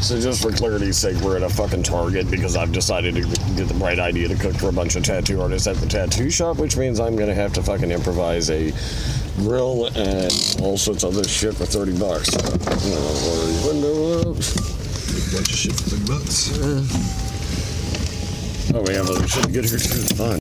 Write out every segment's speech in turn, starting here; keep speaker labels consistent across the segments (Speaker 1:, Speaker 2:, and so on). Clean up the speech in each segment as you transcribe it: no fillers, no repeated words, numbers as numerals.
Speaker 1: So just for clarity's sake, we're at a fucking Target because I've decided to get the bright idea to cook for a bunch of tattoo artists at the tattoo shop, which means I'm going to have to fucking improvise a grill and all sorts of other shit for $30. Window up.
Speaker 2: Bunch of shit for $30.
Speaker 1: Oh, we have other shit to get here too. It's fine.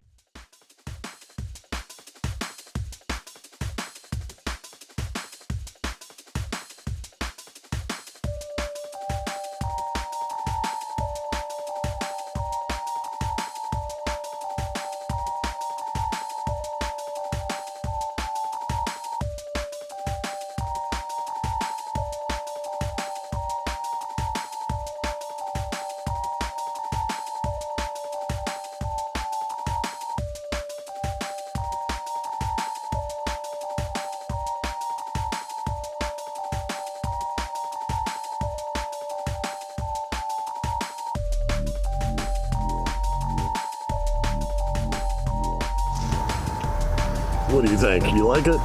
Speaker 1: What do you think? You like it?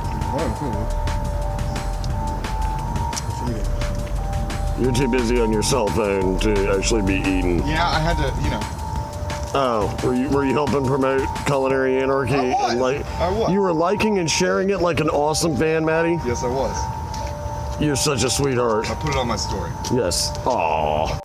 Speaker 1: You're too busy on your cell phone to actually be eating.
Speaker 2: Yeah, I had to, you know.
Speaker 1: Oh, were you helping promote Culinary Anarchy?
Speaker 2: I was.
Speaker 1: You were liking and sharing it like an awesome fan, Maddie?
Speaker 2: Yes, I was.
Speaker 1: You're such a sweetheart.
Speaker 2: I put it on my story.
Speaker 1: Yes. Aww.